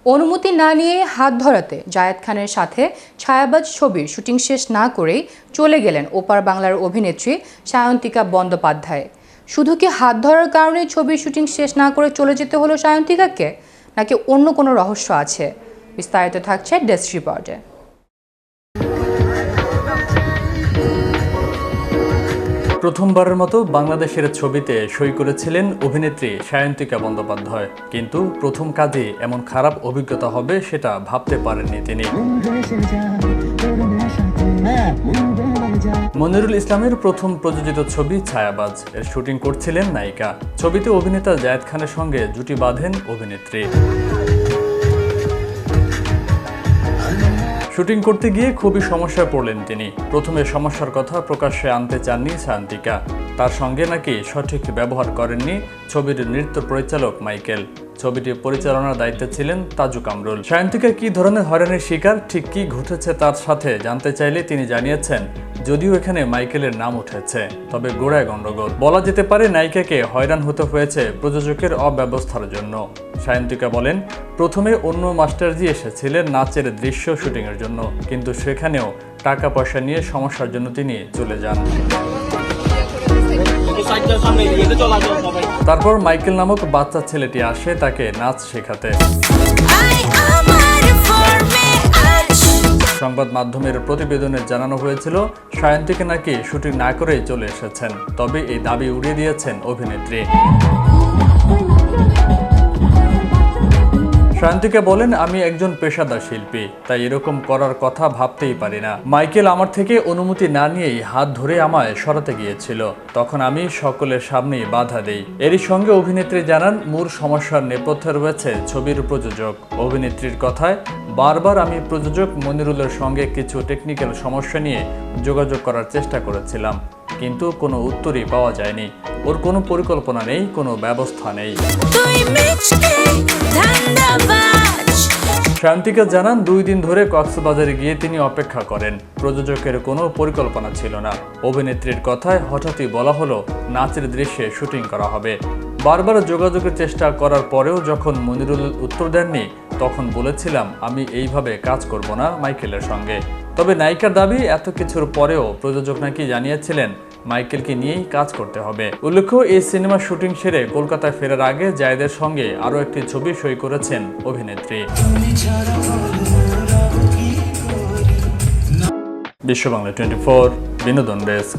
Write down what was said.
অনুমতি না নিয়ে হাত ধরাতে জায়েদ খানের সাথে ছায়াবাজ ছবির শুটিং শেষ না করেই চলে গেলেন ওপার বাংলার অভিনেত্রী সায়ন্তিকা বন্দ্যোপাধ্যায়। শুধু কি হাত ধরার কারণে ছবির শুটিং শেষ না করে চলে যেতে হলো সায়ন্তিকাকে, নাকি অন্য কোনো রহস্য আছে? বিস্তারিত থাকছে ডেস্ক রিপোর্টে। প্রথমবারের মতো বাংলাদেশের ছবিতে সই করেছিলেন অভিনেত্রী সায়ন্তিকা বন্দ্যোপাধ্যায়, কিন্তু প্রথম কাজে এমন খারাপ অভিজ্ঞতা হবে সেটা ভাবতে পারেননি তিনি। মনিরুল ইসলামের প্রথম প্রযোজিত ছবি ছায়াবাজ এর শুটিং করছিলেন নায়িকা। ছবিতে অভিনেতা জায়েদ খানের সঙ্গে জুটি বাঁধেন অভিনেত্রী। শুটিং করতে গিয়ে খুবই সমস্যায় পড়লেন তিনি। প্রথমে সমস্যার কথা প্রকাশ্যে আনতে চাননি সায়ন্তিকা। তার সঙ্গে নাকি সঠিক ব্যবহার করেননি ছবির নৃত্য পরিচালক মাইকেল। ছবিটি পরিচালনার দায়িত্বে ছিলেন তাজু কামরুল। সায়ন্তিকা কি ধরনের হয়রানির শিকার, ঠিক কি ঘটেছে তার সাথে জানতে চাইলে তিনি জানিয়েছেন, যদিও এখানে মাইকেলের নাম উঠেছে, তবে গোড়ায় গণ্ডগোল। বলা যেতে পারে নায়িকাকে হয়রান হতে হয়েছে প্রযোজকের অব্যবস্থার জন্য। সায়ন্তিকা বলেন, প্রথমে অন্য মাস্টারজি এসেছিলেন নাচের দৃশ্য শুটিংয়ের জন্য, কিন্তু সেখানেও টাকা পয়সা নিয়ে সমস্যার জন্য তিনি চলে যান। তারপর মাইকেল নামক বাচ্চা ছেলেটি আসে তাকে নাচ শেখাতে। সংবাদ মাধ্যমের প্রতিবেদনে জানানো হয়েছিল, সায়ন্তিকা নাকি শুটিং না করেই চলে এসেছেন, তবে এই দাবি উড়িয়ে দিয়েছেন অভিনেত্রী। সায়ন্তিকা বলেন, আমি একজন পেশাদার শিল্পী, তাই এরকম করার কথা ভাবতেই পারি না। মাইকেল আমার থেকে অনুমতি না নিয়েই হাত ধরে আমায় সরাতে গিয়েছিল, তখন আমি সকলের সামনেই বাধা দেই। এরই সঙ্গে অভিনেত্রী জানান, মূল সমস্যার নেপথ্যে রয়েছে ছবির প্রযোজক। অভিনেত্রীর কথায়, বারবার আমি প্রযোজক মনিরুলের সঙ্গে কিছু টেকনিক্যাল সমস্যা নিয়ে যোগাযোগ করার চেষ্টা করেছিলাম, কিন্তু কোনো উত্তরই পাওয়া যায়নি। ওর কোনো পরিকল্পনা নেই, কোনো ব্যবস্থা নেই। সায়ন্তিকা জানান, 2 দিন ধরে কক্সবাজারে গিয়ে তিনি অপেক্ষা করেন। প্রযোজকের কোনো পরিকল্পনা ছিল না। অভিনেত্রীর কথায়, হঠাৎই বলা হলো নাচের দৃশ্যে শুটিং করা হবে। বারবার যোগাযোগের চেষ্টা করার পরেও যখন মনিরুল উত্তর দেননি, তখন বলেছিলাম আমি এইভাবে কাজ করব না মাইকেলের সঙ্গে। তবে নায়িকার দাবি, এত কিছুর পরেও প্রযোজক নাকি জানিয়েছিলেন মাইকেলকে নিয়েই কাজ করতে হবে। উল্লেখ্য, এই সিনেমার শুটিং সেরে কলকাতায় ফেরার আগে জায়েদের সঙ্গে আরও একটি ছবি সই করেছেন অভিনেত্রী। বিশ্ব বাংলা 24 বিনোদন ডেস্ক।